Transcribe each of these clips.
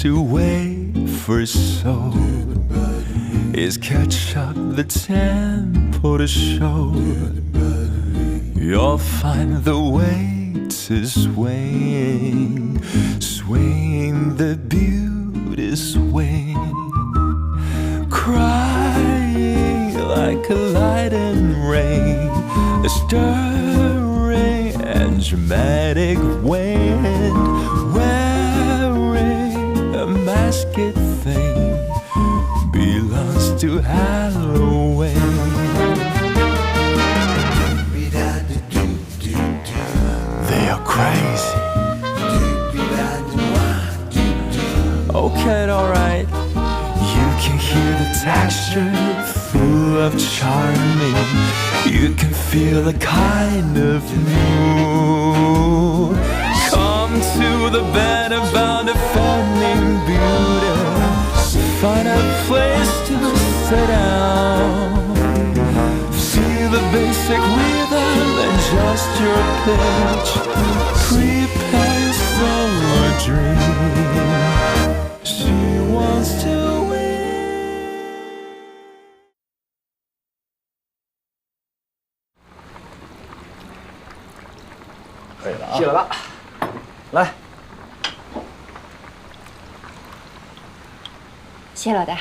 to wait for so is catch up the tempo to show. You'll find the weight is swaying, swaying the beauty swing, crying like a light and rain, a stirring and dramatic wind, wearing a masked thing, belongs to Halloween. They are crazy. Okay, alright. You can hear the texture full of charming. You can feel the kind of mood. Come to the bed about defending beauty. Find a place to sit down. Feel the basic rhythm and just your pitch. Prepare yourself for a dream. She wants to win. 可以了啊，谢了吧，来，谢老大。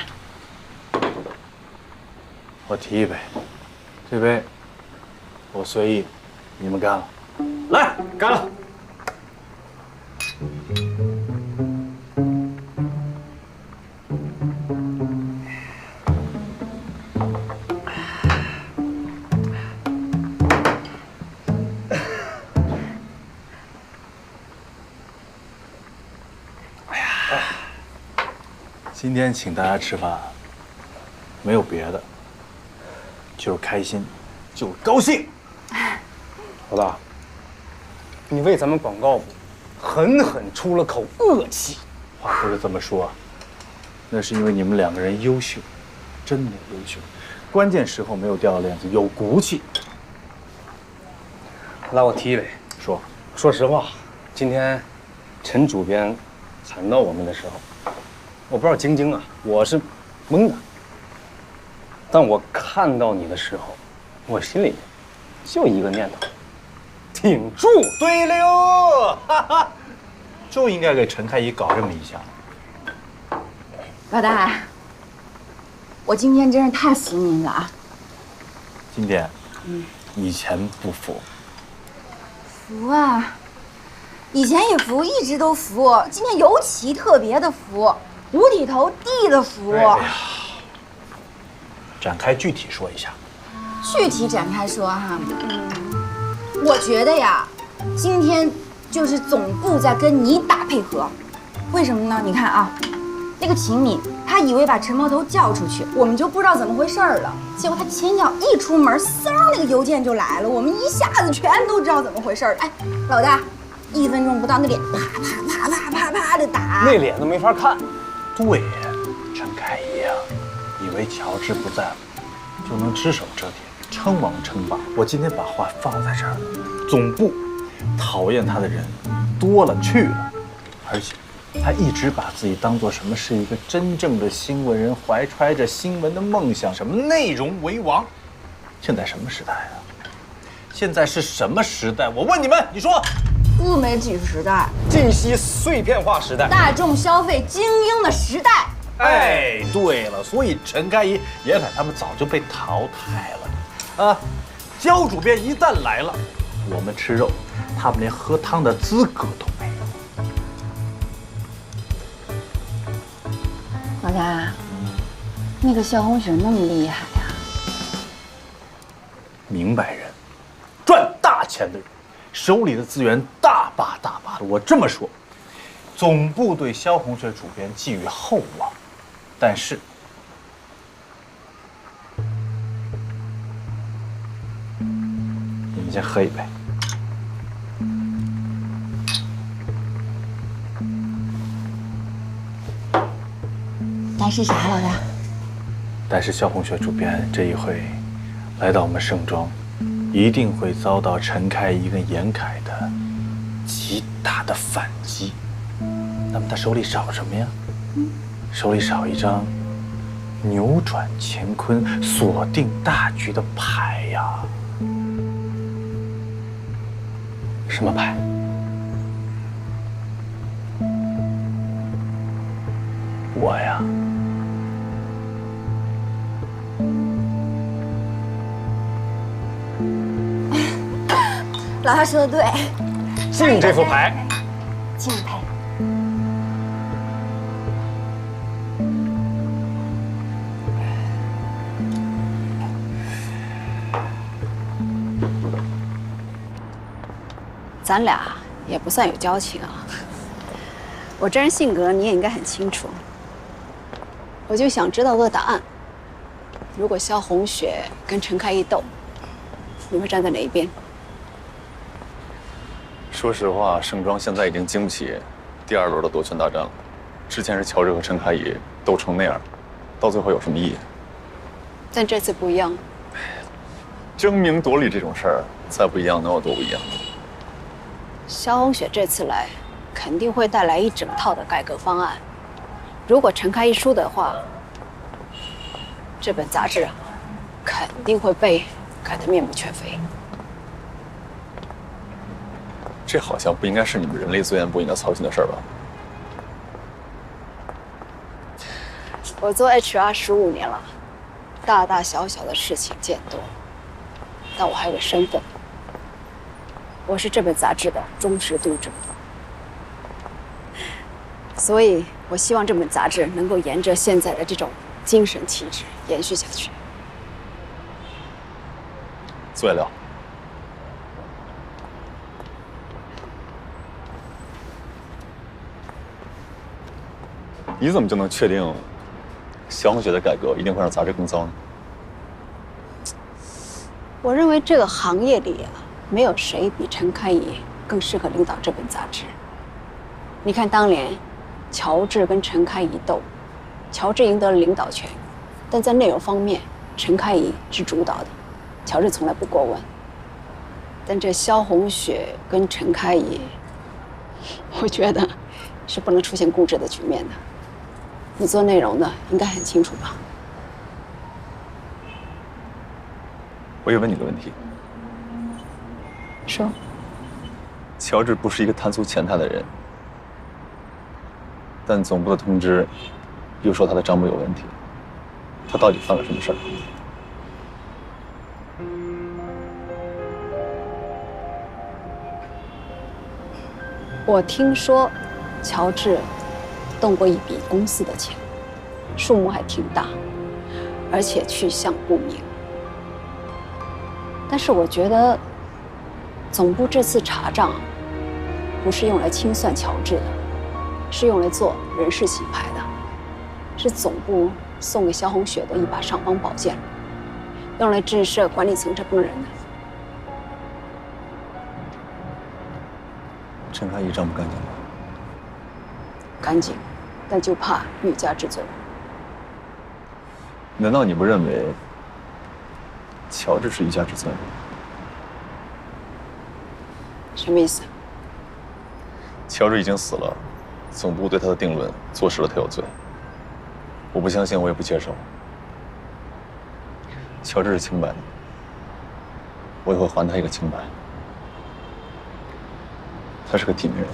我提一杯，这杯我随意，你们干了。来，干了。今天请大家吃饭，没有别的，就是开心，就是高兴。老大，你为咱们广告部狠狠出了口恶气。话不是这么说，那是因为你们两个人优秀，真的优秀，关键时候没有掉链子，有骨气。来，我提一杯。说实话，今天陈主编喊到我们的时候，我不知道晶晶啊，我是懵的。但我看到你的时候，我心里就一个念头：挺住。对了哟，哈哈，就应该给陈开怡搞这么一下。老大，我今天真是太服您了啊！今天，以前不服，服啊，以前也服，一直都服，今天尤其特别的服，五体投地的服。哎呀，展开具体说一下。具体展开说哈，我觉得呀，今天就是总部在跟你打配合，为什么呢？你看啊，那个秦敏，他以为把陈毛头叫出去，我们就不知道怎么回事了。结果他前脚一出门，嗖，那个邮件就来了，我们一下子全都知道怎么回事了。哎，老大，1分钟不到，那脸啪啪啪啪啪啪的打，那脸都没法看。对，陈开怡呀，以为乔治不在了，就能只手遮天，称王称霸。我今天把话放在这儿，总部讨厌他的人多了去了，而且他一直把自己当做什么是一个真正的新闻人，怀揣着新闻的梦想，什么内容为王。现在什么时代啊？现在是什么时代？我问你们，你说。自媒体时代，信息碎片化时代，大众消费精英的时代。哎，对了，所以陈开怡、严凯他们早就被淘汰了啊！焦主编一旦来了，我们吃肉，他们连喝汤的资格都没有。老大，那个萧红雪那么厉害呀？明白人，赚大钱的人，手里的资源大把大把的。我这么说，总部对萧红雪主编寄予厚望，但是你们先喝一杯。但是啥，老大？但是萧红雪主编这一回来到我们盛庄，一定会遭到陈开怡跟严凯的极大的反击。那么他手里找什么呀？手里少一张扭转乾坤、锁定大局的牌呀。什么牌？我呀，老大说的对，敬这副牌。敬佩。咱俩也不算有交情啊。我这人性格你也应该很清楚。我就想知道个答案：如果萧红雪跟陈开一斗，你会站在哪一边？说实话，盛庄现在已经经不起第2轮的夺权大战了。之前是乔治和陈开怡斗成那样，到最后有什么意义？但这次不一样。争名夺利这种事儿，再不一样能有多不一样？萧红雪这次来，肯定会带来一整套的改革方案。如果陈开一输的话，这本杂志肯定会被改得面目全非。这好像不应该是你们人力资源部应该操心的事儿吧？我做 HR 15年了，大大小小的事情见多，但我还有个身份，我是这本杂志的忠实读者，所以我希望这本杂志能够沿着现在的这种精神气质延续下去。坐下聊。你怎么就能确定萧红雪的改革一定会让杂志更糟呢？我认为这个行业里啊，没有谁比陈开怡更适合领导这本杂志。你看当年乔治跟陈开怡斗，乔治赢得了领导权，但在内容方面，陈开怡是主导的，乔治从来不过问。但这萧红雪跟陈开怡，我觉得是不能出现固执的局面的。你做内容的应该很清楚吧？我也问你个问题：说。乔治不是一个贪图钱财的人，但总部的通知又说他的账目有问题，他到底犯了什么事儿？我听说，乔治动过一笔公司的钱，数目还挺大，而且去向不明。但是我觉得，总部这次查账，不是用来清算乔治的，是用来做人事洗牌的，是总部送给萧红雪的一把尚方宝剑，用来震慑管理层这帮人的。陈开怡账不干净吗？干净，但就怕欲加之罪。难道你不认为乔治是欲加之罪吗？什么意思？乔治已经死了，总部对他的定论坐实了他有罪。我不相信，我也不接受。乔治是清白的，我也会还他一个清白。他是个体面人。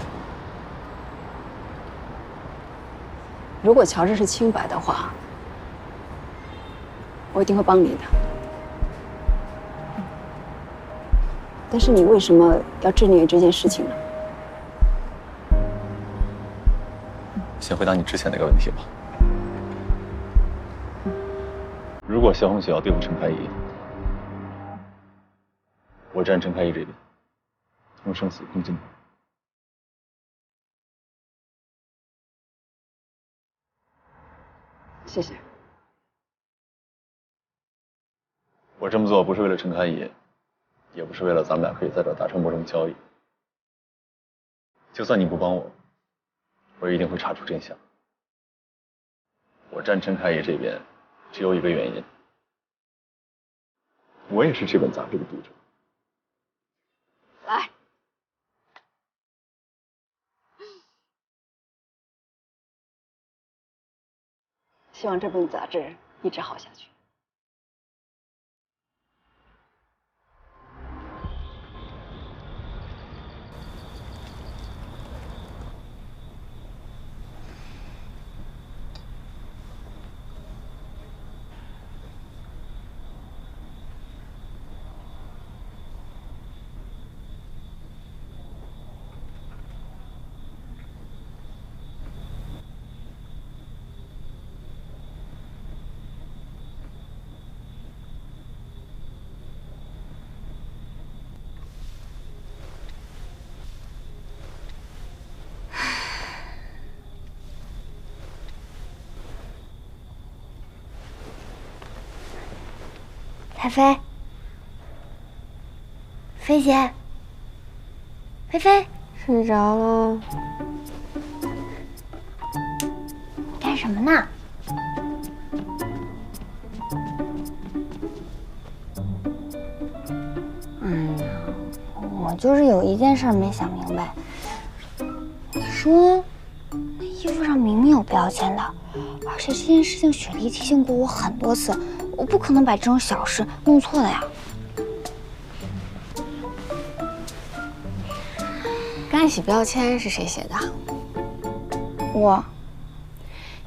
如果乔治是清白的话，我一定会帮你的。但是你为什么要执念于这件事情呢？先回答你之前那个问题吧。如果萧红雪要对付陈开怡，我站陈开怡这边，同生死共进退。谢谢。我这么做不是为了陈开怡，也不是为了咱们俩可以在这儿达成某种交易。就算你不帮我，我也一定会查出真相。我站陈开怡这边，只有一个原因，我也是这本杂志的读者。来。希望这本杂志一直好下去。菲菲，菲姐，菲菲睡着了，干什么呢？我就是有一件事没想明白。你说，那衣服上明明有标签的，而且这件事情雪莉提醒过我很多次。我不可能把这种小事弄错的呀。干洗标签是谁写的？我。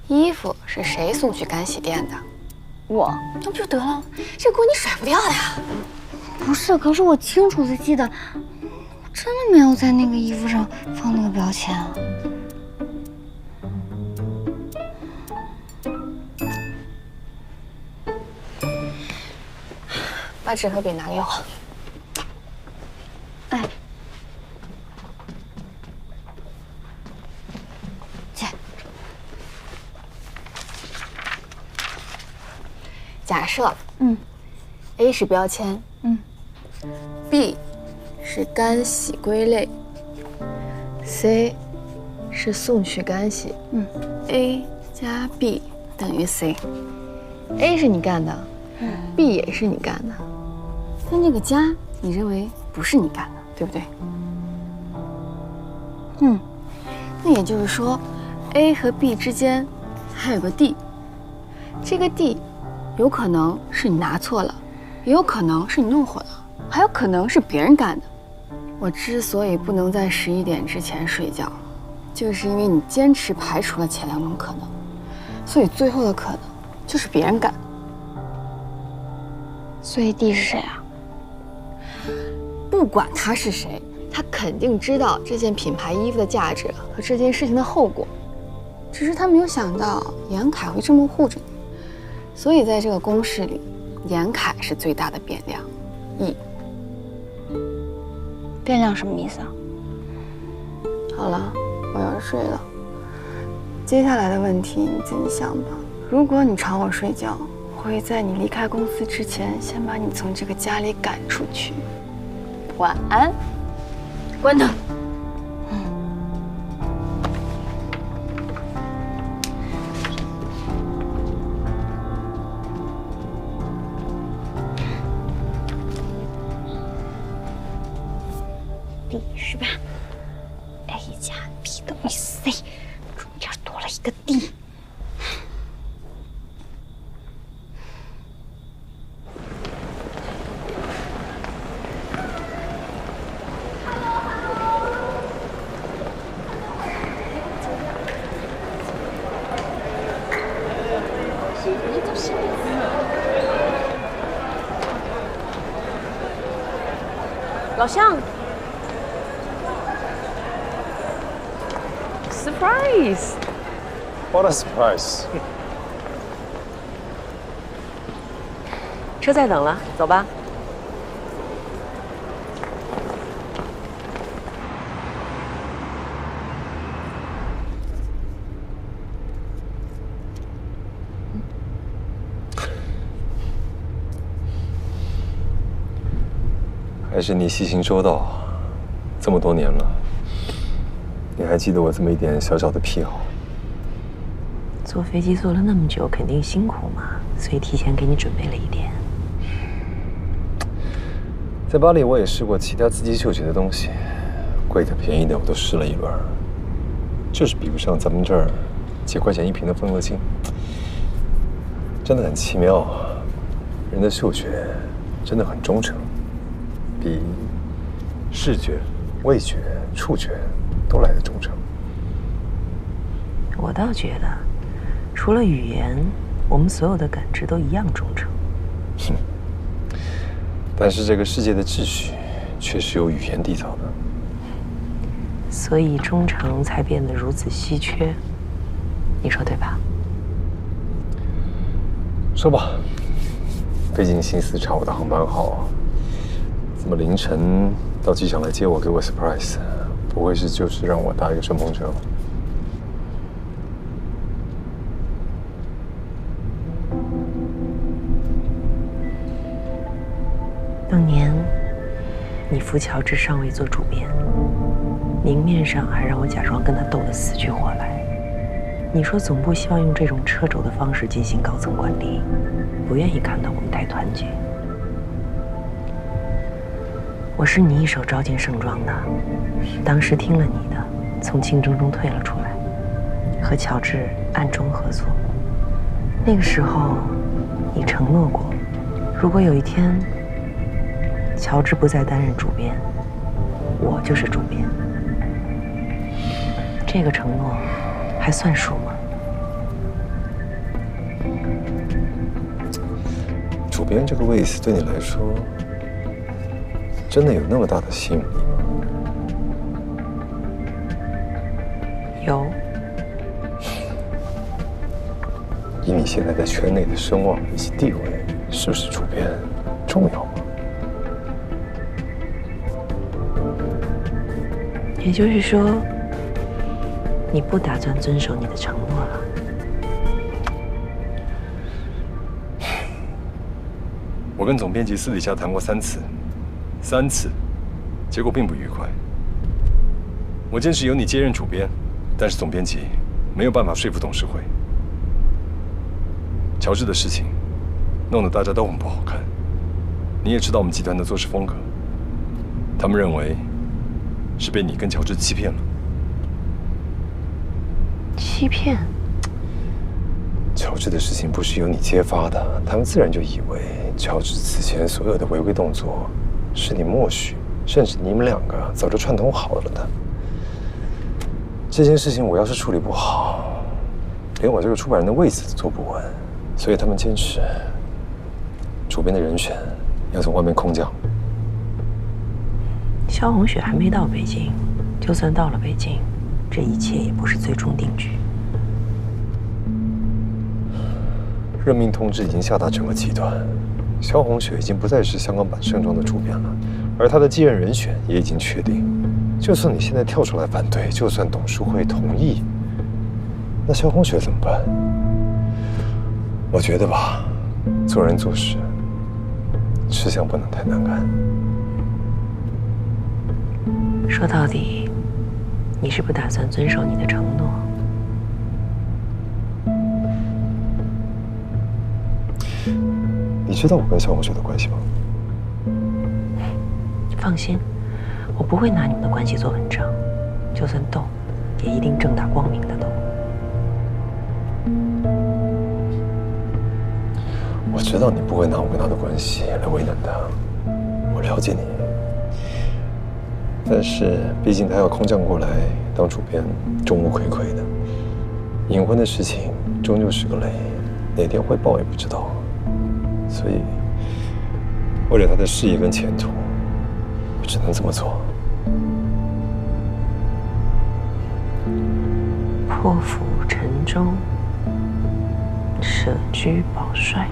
衣服是谁送去干洗店的？我。那不就得了？这锅你甩不掉的呀。不是，可是我清楚的记得，我真的没有在那个衣服上放那个标签啊。把纸和笔拿给我。哎，姐，假设，A 是标签，B 是干洗归类，C 是送去干洗，A 加 B 等于 C，A 是你干的，B 也是你干的。但这个加，你认为不是你干的，对不对？那也就是说 ，A 和 B 之间还有个 D， 这个 D 有可能是你拿错了，也有可能是你弄混了，还有可能是别人干的。我之所以不能在11点之前睡觉，就是因为你坚持排除了前2种可能，所以最后的可能就是别人干。所以 D 是谁啊？不管他是谁，他肯定知道这件品牌衣服的价值和这件事情的后果，只是他没有想到严凯会这么护着你，所以在这个公式里，严凯是最大的变量，E。变量什么意思啊？好了，我要睡了。接下来的问题你自己想吧。如果你吵我睡觉，我会在你离开公司之前，先把你从这个家里赶出去。晚安。关灯。D 是吧 ？A 加 B 等于 C， 中间多了一个 D。老乡 ，surprise！ What a surprise！ 车在等了，走吧。还是你细心周到，这么多年了，你还记得我这么一点小小的癖好？坐飞机坐了那么久，肯定辛苦嘛，所以提前给你准备了一点。在巴黎，我也试过其他自己嗅觉的东西，贵的便宜的我都试了一轮，就是比不上咱们这儿几块钱一瓶的风油精。真的很奇妙啊！人的嗅觉真的很忠诚，比视觉、味觉、触觉都来得忠诚。我倒觉得，除了语言，我们所有的感知都一样忠诚。但是这个世界的秩序却是由语言缔造的，所以忠诚才变得如此稀缺。你说对吧？说吧，费尽心思查我的航班号，这么凌晨到机场来接我，给我 surprise， 不会是就是让我搭一个顺风车吧？当年你扶乔治上位做主编，明面上还让我假装跟他斗得死去活来。你说总部希望用这种掣肘的方式进行高层管理，不愿意看到我们太团结。我是你一手招进盛庄的，当时听了你的，从竞争中退了出来，和乔治暗中合作。那个时候，你承诺过，如果有一天乔治不再担任主编，我就是主编。这个承诺还算数吗？主编这个位子对你来说，真的有那么大的吸引力吗？有。以你现在在圈内的声望以及地位，是不是主编重要吗？也就是说，你不打算遵守你的承诺了？我跟总编辑私底下谈过3次，3次，结果并不愉快。我坚持由你接任主编，但是总编辑没有办法说服董事会。乔治的事情弄得大家都很不好看。你也知道我们集团的做事风格，他们认为是被你跟乔治欺骗了。欺骗？乔治的事情不是由你揭发的，他们自然就以为乔治此前所有的违规动作是你默许，甚至你们2个早就串通好了的。这件事情我要是处理不好，连我这个出版人的位子都坐不稳，所以他们坚持主编的人选要从外面空降。萧红雪还没到北京，就算到了北京，这一切也不是最终定局。任命通知已经下达整个集团，萧红雪已经不再是香港版盛庄的主编了，而她的继任人选也已经确定。就算你现在跳出来反对，就算董事会同意，那萧红雪怎么办？我觉得吧，做人做事，吃相不能太难看。说到底，你是不打算遵守你的承诺。你知道我跟萧红雪的关系吗？放心，我不会拿你们的关系做文章，就算斗，也一定正大光明的斗。我知道你不会拿我跟他的关系来为难他，我了解你。但是毕竟他要空降过来当主编，众目睽睽的，隐婚的事情终究是个雷，哪天会爆也不知道。所以，为了他的事业跟前途，我只能这么做。破釜沉舟，舍车保帅。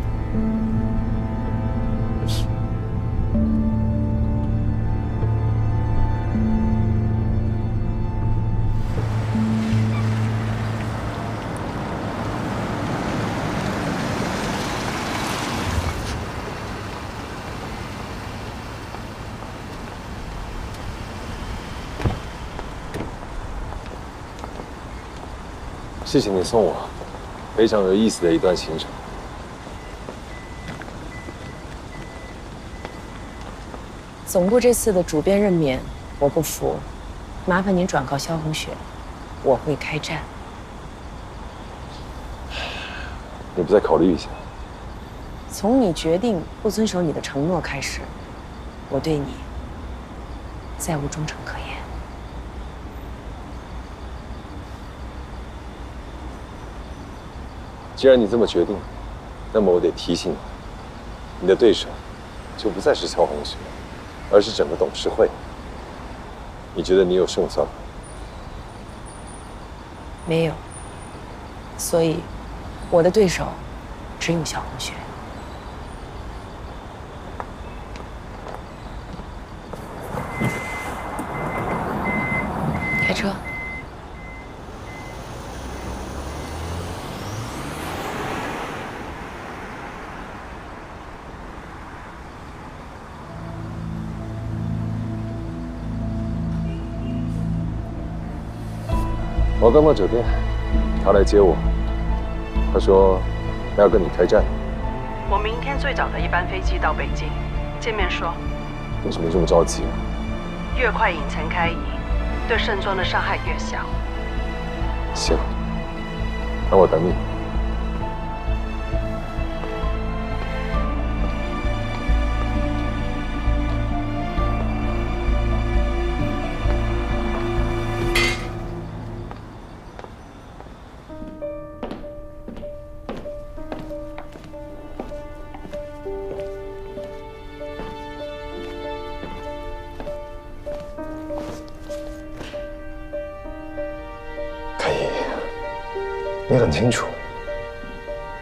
谢谢你送我，非常有意思的一段行程。总部这次的主编任免，我不服，麻烦您转告萧红雪，我会开战。你不再考虑一下？从你决定不遵守你的承诺开始，我对你再无忠诚可言。既然你这么决定，那么我得提醒你，你的对手就不再是乔红雪，而是整个董事会。你觉得你有胜算吗？没有，所以我的对手只有小红雪。开车。我刚到酒店，他来接我，他说他要跟你开战。我明天最早的一班飞机到北京，见面说。为什么这么着急啊？越快引陈开怡，对盛庄的伤害越小。行，那我等你。你很清楚，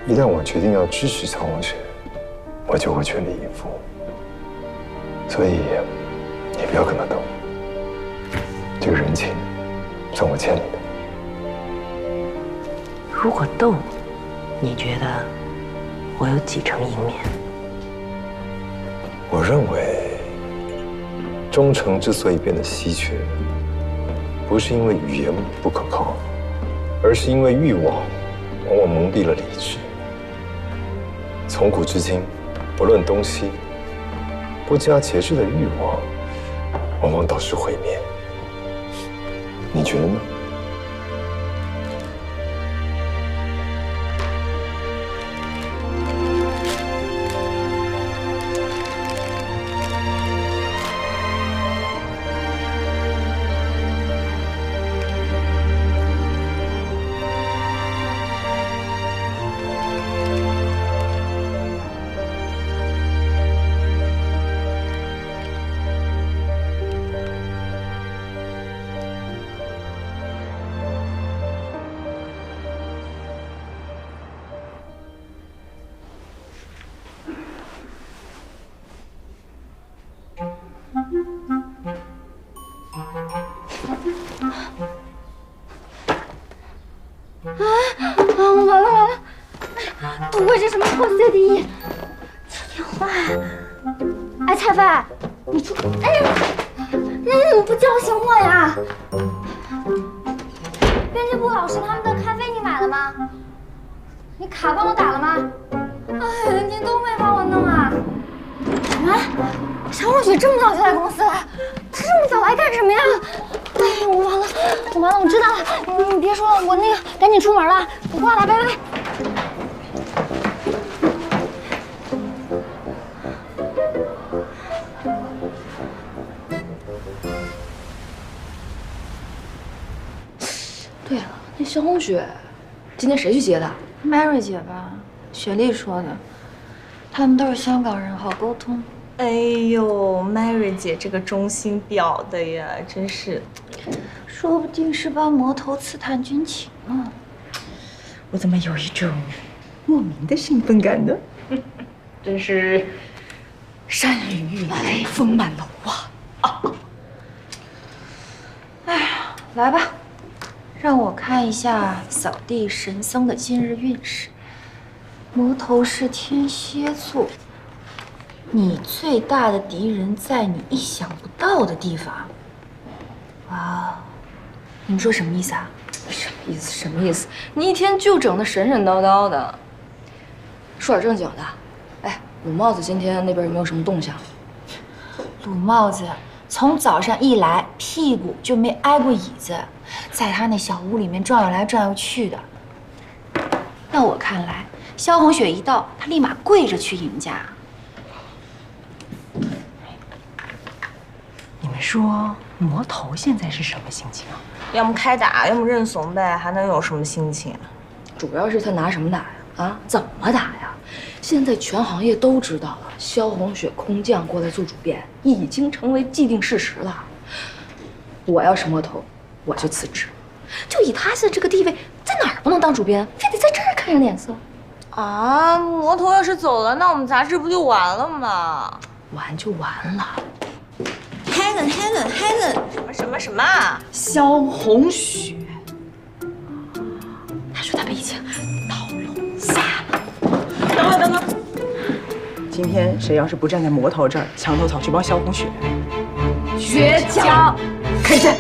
一旦我决定要支持乔红雪，我就会全力以赴。所以，你不要跟他斗。这个人情，算我欠你的。如果斗，你觉得我有几成赢面？我认为，忠诚之所以变得稀缺，不是因为语言不可靠，而是因为欲望往往蒙蔽了理智。从古至今，不论东西，不加节制的欲望，往往导致毁灭。你觉得呢？完了，不会是什么破 CDE？ 这电话，哎，菜饭，你出，哎呀，你怎么不叫醒我呀？编辑部老师他们的咖啡你买了吗？你卡帮我打了吗？哎，你都没帮我弄啊？什么？小红雪这么早就来公司了？她这么早来干什么呀？哎呦，我完了，我知道了，你别说了，我那个赶紧出门了，我挂了，拜拜。对了，那萧红雪今天谁去接的？Mary 姐吧，雪莉说的，他们都是香港人，好沟通。哎呦 ，Mary 姐这个忠心表的呀，真是，说不定是帮魔头刺探军情呢。我怎么有一种莫名的兴奋感呢？真是山雨欲来风满楼啊！哎呀，来吧，让我看一下扫地神僧的今日运势。魔头是天蝎座。你最大的敌人在你意想不到的地方。哇，你们说什么意思啊？什么意思？你一天就整得神神叨叨的。说点正经的，哎，鲁帽子今天那边有没有什么动向？鲁帽子从早上一来，屁股就没挨过椅子，在他那小屋里面转悠来转悠去的。那我看来，萧红雪一到，她立马跪着去迎驾。你们说魔头现在是什么心情啊？要么开打，要么认怂呗，还能有什么心情？主要是他拿什么打呀？啊，怎么打呀？现在全行业都知道了，萧红雪空降过来做主编，已经成为既定事实了。我要是魔头，我就辞职。就以他现在这个地位，在哪儿不能当主编，非得在这儿看人脸色？啊，魔头要是走了，那我们杂志不就完了吗？完就完了。Helen，什么？萧红雪，他说他被以前套路杀了。等会，今天谁要是不站在魔头这儿，墙头草去帮萧红雪，绝交，开战！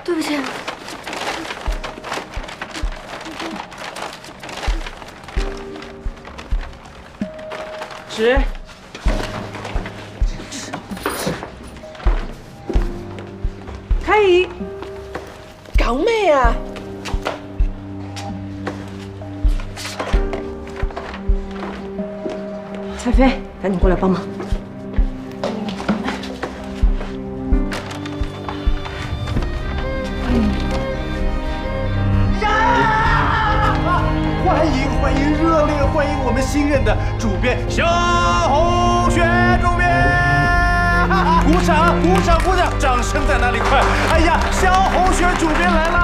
对不起。直。开仪。港妹啊！蔡飞，赶紧过来帮忙。欢迎，热烈欢迎我们新任的主编萧红雪主编！鼓掌，掌声在哪里？快！哎呀，萧红雪主编来了！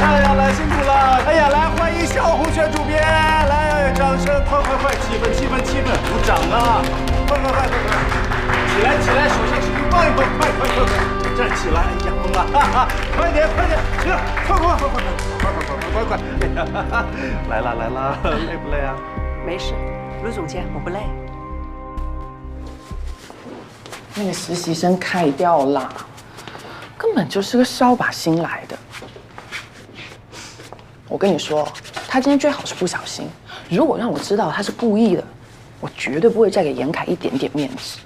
哎呀，来辛苦了！哎呀，来欢迎萧红雪主编！来，掌声，快，气氛，鼓掌啊！快！起来，手上持续放一放，快！站起来！哎呀，疯了！快点，起来！快！来了，累不累啊？没事，卢总监，我不累。那个实习生开掉啦，根本就是个烧把新来的。我跟你说，他今天最好是不小心。如果让我知道他是故意的，我绝对不会再给严凯一点点面子。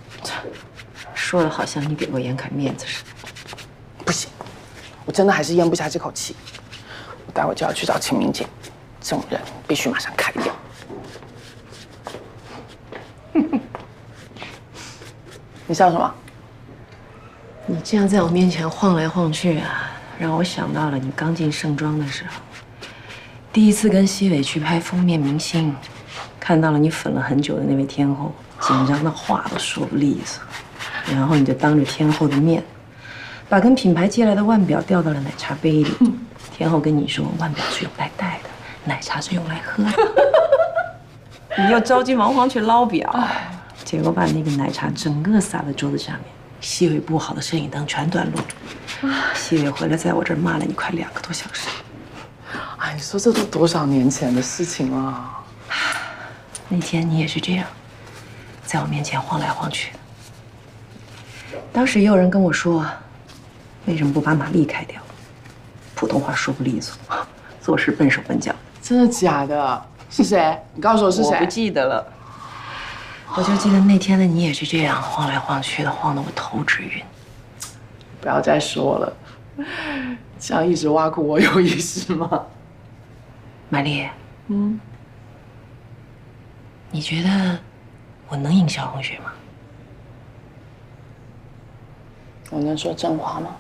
说的好像你给过严凯面子似的。不行，我真的还是咽不下这口气。我待会就要去找秦明姐，这种人必须马上开掉。你笑什么？你这样在我面前晃来晃去啊，让我想到了你刚进盛装的时候，第一次跟西伟去拍封面明星，看到了你粉了很久的那位天后，紧张的话都说不利索，然后你就当着天后的面，把跟品牌借来的腕表掉到了奶茶杯里。天后跟你说，腕表是用来戴的，奶茶是用来喝的。你又着急忙慌去捞表，结果把那个奶茶整个洒在桌子下面。西伟不好的摄影灯全短路。西伟回来在我这儿骂了你快2个多小时。哎，你说这都多少年前的事情了？那天你也是这样，在我面前晃来晃去的。当时也有人跟我说，为什么不把玛丽开掉？普通话说不利索，做事笨手笨脚。真的假的？是谁？你告诉我是谁？我不记得了。我就记得那天的你也是这样晃来晃去的，晃得我头直晕。不要再说了，这样一直挖苦我有意思吗？玛丽，你觉得我能赢萧红雪吗？我能说真话吗？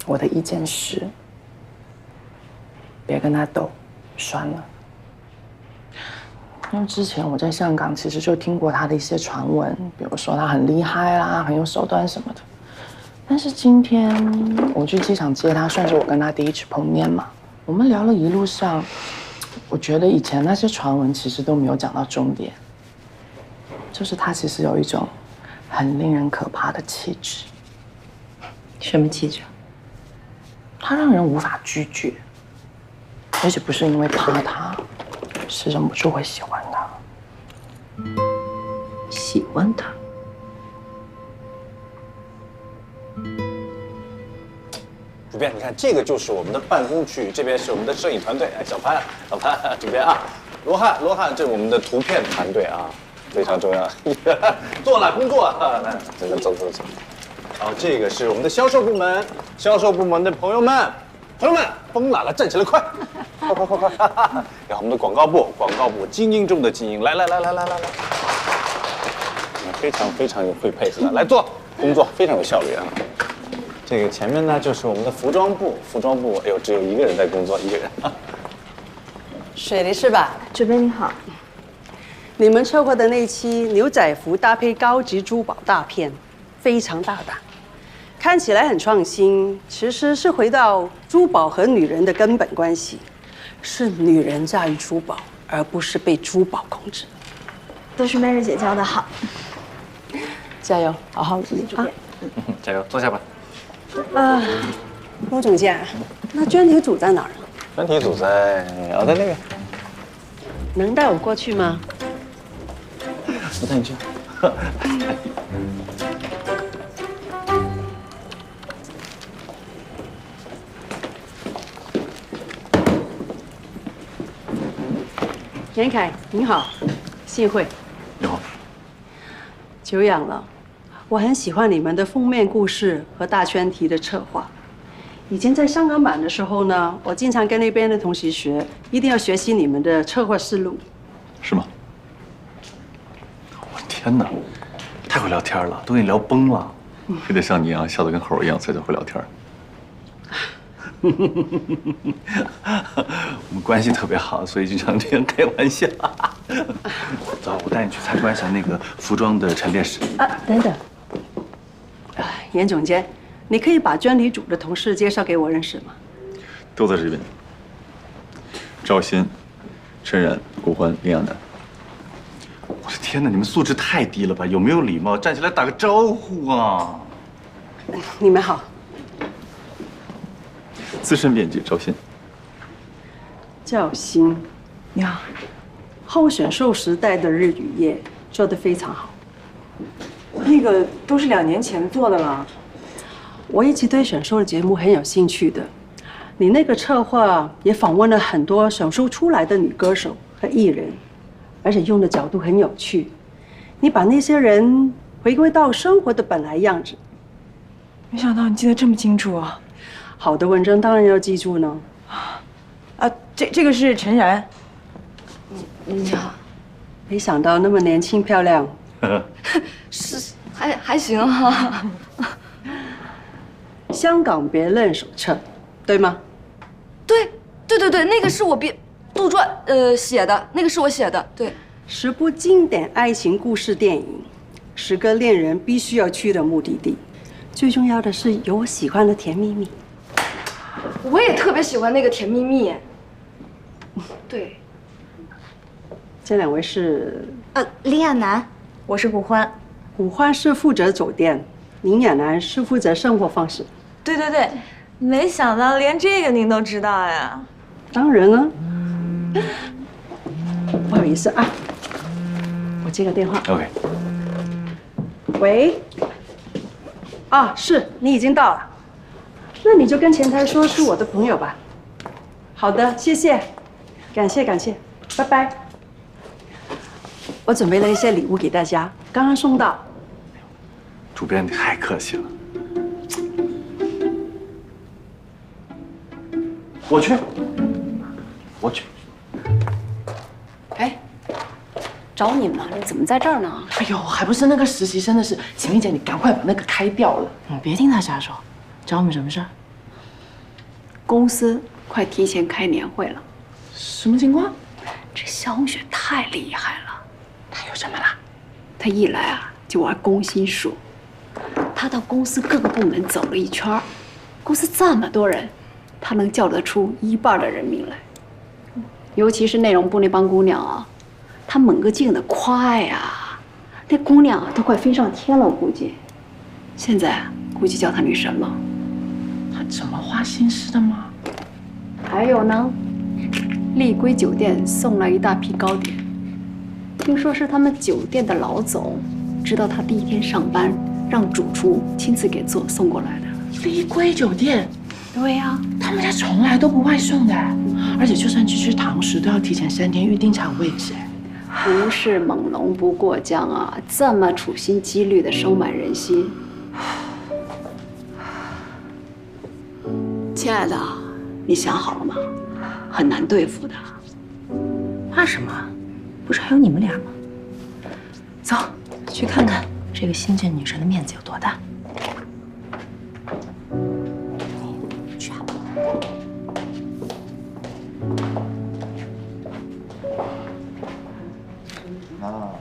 我的意见是，别跟他斗，算了。因为之前我在香港其实就听过他的一些传闻，比如说他很厉害啦，很有手段什么的。但是今天我去机场接他，算是我跟他第一次碰面嘛。我们聊了一路上，我觉得以前那些传闻其实都没有讲到重点，就是他其实有一种很令人可怕的气质。什么气质？他让人无法拒绝，而且不是因为怕他，是忍不住会喜欢他。喜欢他？主编，你看这个就是我们的办公区，这边是我们的摄影团队，哎，小潘，主编啊，罗汉，这是我们的图片团队啊，非常重要。做了工作啊，来，走。好，这个是我们的销售部门，的朋友们，风来了，站起来，快！然后我们的广告部精英中的精英，来，非常会配合，来做工作，非常有效率啊。这个前面呢就是我们的服装部，哎呦，只有一个人在工作，一个人。水梨是吧？主编你好，你们策划的那期牛仔服搭配高级珠宝大片，非常大胆，看起来很创新，其实是回到珠宝和女人的根本关系，是女人驾驭珠宝，而不是被珠宝控制。都是梅儿姐教的好，加油，好好努力啊！加油，坐下吧。陆总监，那专题组在哪儿？专题组在那边。能带我过去吗？我带你去。严凯，你好，幸会。你好。久仰了。我很喜欢你们的封面故事和大专题的策划。以前在香港版的时候呢，我经常跟那边的同学学，一定要学习你们的策划思路。是吗？我天哪，太会聊天了，都给你聊崩了。非得像你一样笑得跟猴一样才叫会聊天。我们关系特别好，所以就常这样开玩笑。走，我带你去参观一下那个服装的陈列室。等等。严总监，你可以把专题组的同事介绍给我认识吗？都在这边。赵鑫、陈然、顾欢、林亚楠。我的天哪，你们素质太低了吧？有没有礼貌？站起来打个招呼啊！你们好。资深编辑赵鑫。赵鑫，你好。后选秀时代的日与夜做得非常好。那个都是2年前做的了。我一直对选秀的节目很有兴趣的。你那个策划也访问了很多选秀出来的女歌手和艺人，而且用的角度很有趣。你把那些人回归到生活的本来样子。没想到你记得这么清楚啊！好的文章当然要记住呢。这个是陈然。你好。没想到那么年轻漂亮。是还行哈。香港别愣手册，对吗？对，那个是我杜撰写的，那个是我写的，对。10部经典爱情故事电影，10个恋人必须要去的目的地，最重要的是有我喜欢的甜蜜蜜。我也特别喜欢那个甜蜜蜜。对。这2位是？林亚楠，我是古欢。古欢是负责酒店，林亚楠是负责生活方式。对，没想到连这个您都知道呀。当然啊。不好意思啊，我接个电话。OK。喂。是你已经到了，那你就跟前台说是我的朋友吧。好的，谢谢，感谢，拜拜。我准备了一些礼物给大家，刚刚送到。主编，你太客气了。我去。哎，找你嘛，你怎么在这儿呢？哎呦，还不是那个实习生的事，秦明姐，你赶快把那个开掉了。别听他瞎说。找我们什么事儿？公司快提前开年会了。什么情况？这萧红雪太厉害了。他有什么啦？他一来啊就玩攻心术，他到公司各个部门走了一圈，公司这么多人，他能叫得出一半的人名来。尤其是内容部那帮姑娘啊，他猛个劲的夸呀，那姑娘都快飞上天了，我估计。现在估计叫他女神了。他怎么花心思的吗？还有呢，丽闺酒店送来一大批糕点，听说是他们酒店的老总知道他第一天上班，让主厨亲自给送过来的。丽闺酒店？对呀，他们家从来都不外送的，而且就算去吃堂食都要提前3天预定才有位置。不是猛龙不过江啊，这么处心积虑的收买人心。亲爱的，你想好了吗？很难对付的。怕什么？不是还有你们俩吗？走，去看看这个新晋女神的面子有多大。去啊！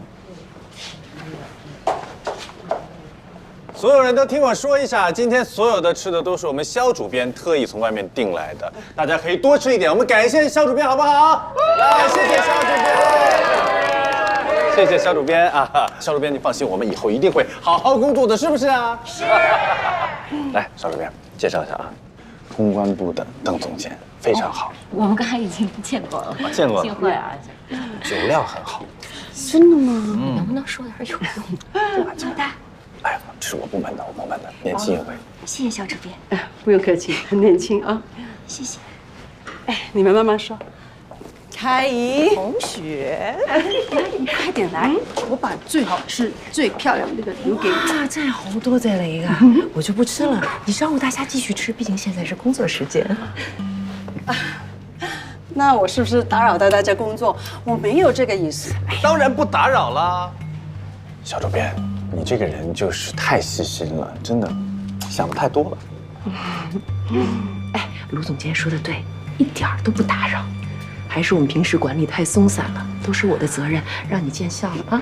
所有人都听我说一下，今天所有的吃的都是我们肖主编特意从外面订来的，大家可以多吃一点。我们感谢肖主编，好不好？来，谢谢肖主编，谢谢肖主编啊！肖主编，你放心，我们以后一定会好好工作的，是不是啊？是。来，肖主编介绍一下啊，公关部的邓总监非常好。我们刚才已经见过了，见过了。幸会啊！酒量很好。真的吗？能不能说点有用的？交代。哎呀，这是我部门的，年轻有为。谢谢肖主编。不用客气，很年轻啊。谢谢。哎，你们慢慢说。开怡同学，你快点来，我把最好吃、最漂亮的那个留给你。啊，真係好多謝你噶，我就不吃了，你招呼大家繼續吃，畢竟現在是工作時間。那我是不是打扰到大家工作？我没有这个意思。当然不打扰啦。肖主编，你这个人就是太细心了，真的想的太多了。哎，卢总监说的对，一点儿都不打扰。还是我们平时管理太松散了，都是我的责任，让你见笑了啊！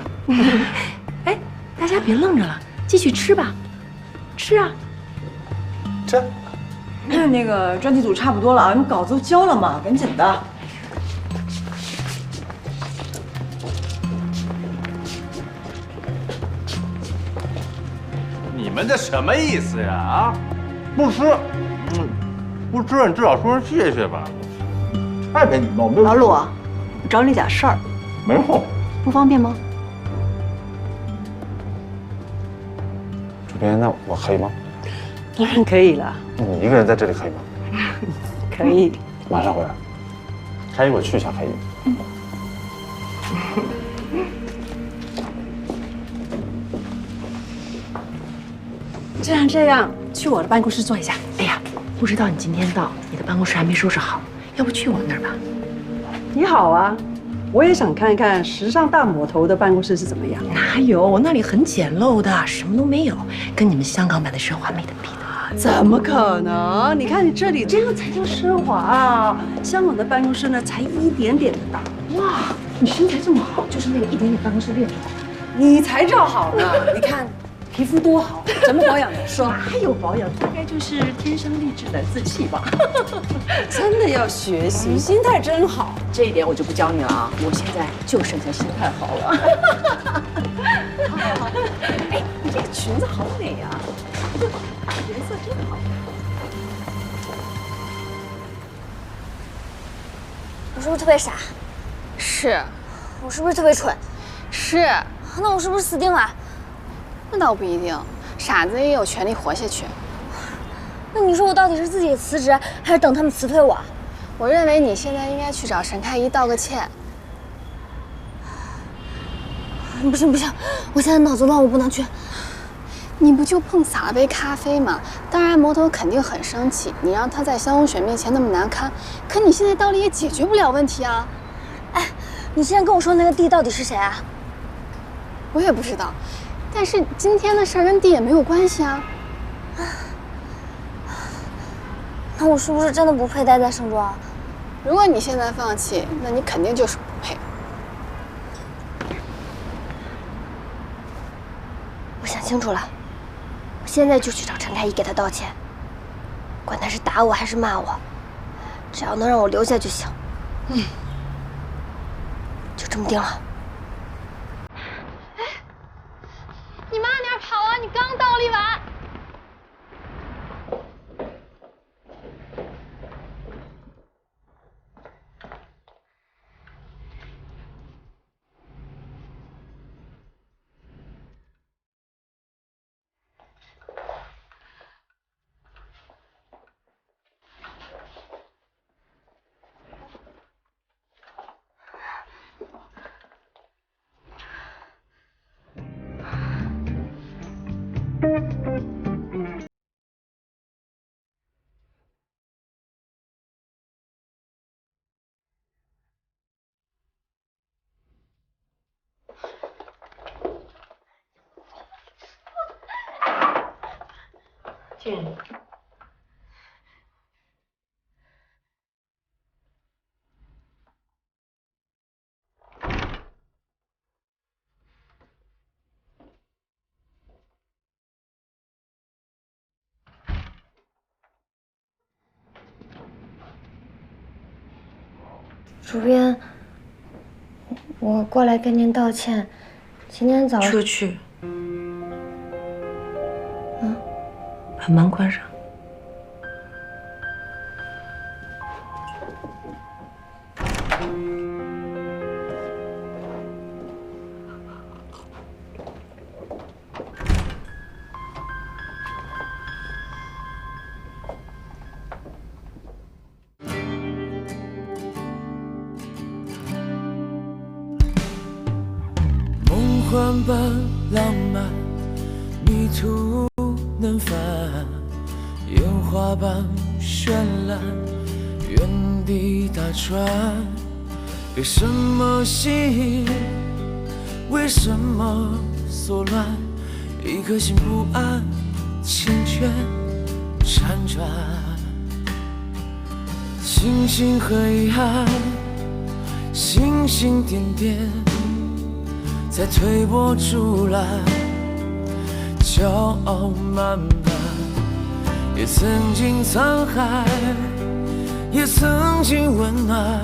哎，大家别愣着了，继续吃吧，吃啊！吃。那个专题组差不多了啊，你们稿子都交了嘛，赶紧的。你们这什么意思呀？啊，不吃，不吃，你至少说声谢谢吧。太没礼貌，没有。老鲁，我找你点事儿。没空。不方便吗？主编，那我可以吗？当然可以了。你一个人在这里可以吗？可以。马上回来。开怡，我去一下开怡。这样，去我的办公室坐一下。哎呀，不知道你今天到，你的办公室还没收拾好，要不去我那儿吧？你好啊，我也想看看时尚大魔头的办公室是怎么样。哪有，我那里很简陋的，什么都没有，跟你们香港版的奢华美的比的。怎么可能？你看你这里，这个才叫奢华啊！香港的办公室呢，才一点点的大。哇，你身材这么好，就是那个一点点办公室练出来的。你才照好呢！你看，皮肤多好，怎么保养的？说哪有保养？大概就是天生丽质难自弃吧。真的要学习，心态真好。这一点我就不教你了啊！我现在就剩下心态好了。好，哎，你这个裙子好美呀，颜色真好。我是不是特别傻？是。我是不是特别蠢？是。那我是不是死定了？那倒不一定，傻子也有权利活下去。那你说我到底是自己辞职，还是等他们辞退我？我认为你现在应该去找沈开怡道个歉。不行，我现在脑子乱，我不能去。你不就碰洒了杯咖啡吗？当然魔头肯定很生气，你让他在萧红雪面前那么难堪，可你现在到了也解决不了问题啊。哎，你之前跟我说那个弟到底是谁啊？我也不知道。但是今天的事儿跟弟也没有关系啊。那我是不是真的不配待在盛庄？如果你现在放弃，那你肯定就是不配。我想清楚了，我现在就去找陈太医给他道歉，管他是打我还是骂我，只要能让我留下就行。就这么定了。你慢点跑啊！你刚倒立完。主编，我过来跟您道歉。今天早上出去。把门关上。梦幻般浪漫，迷途能返，烟花般绚烂，原地打转。被什么吸引？为什么所乱？一颗心不安，缱绻辗转。星星和遗憾，星星点点。在推波助澜，骄傲慢慢，也曾经沧海，也曾经温暖，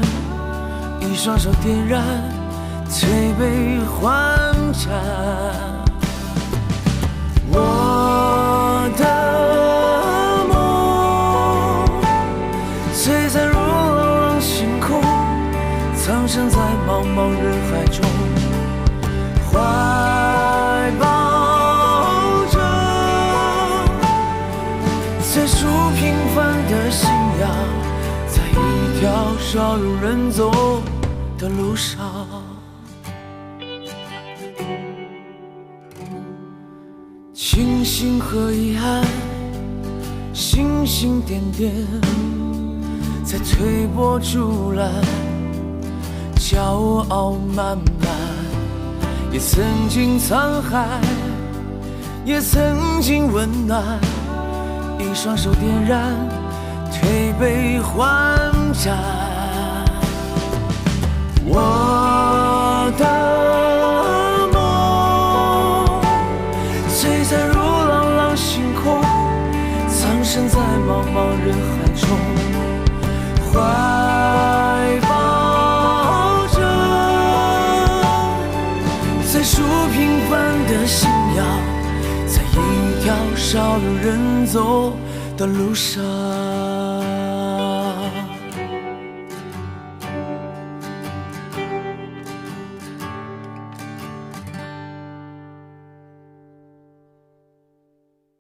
一双手点燃，推杯换盏。我的梦，璀璨如朗朗星空，藏身在茫茫人海中。怀抱着最初平凡的信仰，在一条少有人走的路上。庆幸和遗憾，星星点点，在推波助澜，骄傲慢慢。也曾经沧海，也曾经温暖，一双手点燃，推杯换盏。我的梦，璀璨如朗朗星空，藏身在茫茫人海中。怀抱着最初平凡的信仰，在一条少有人走的路上。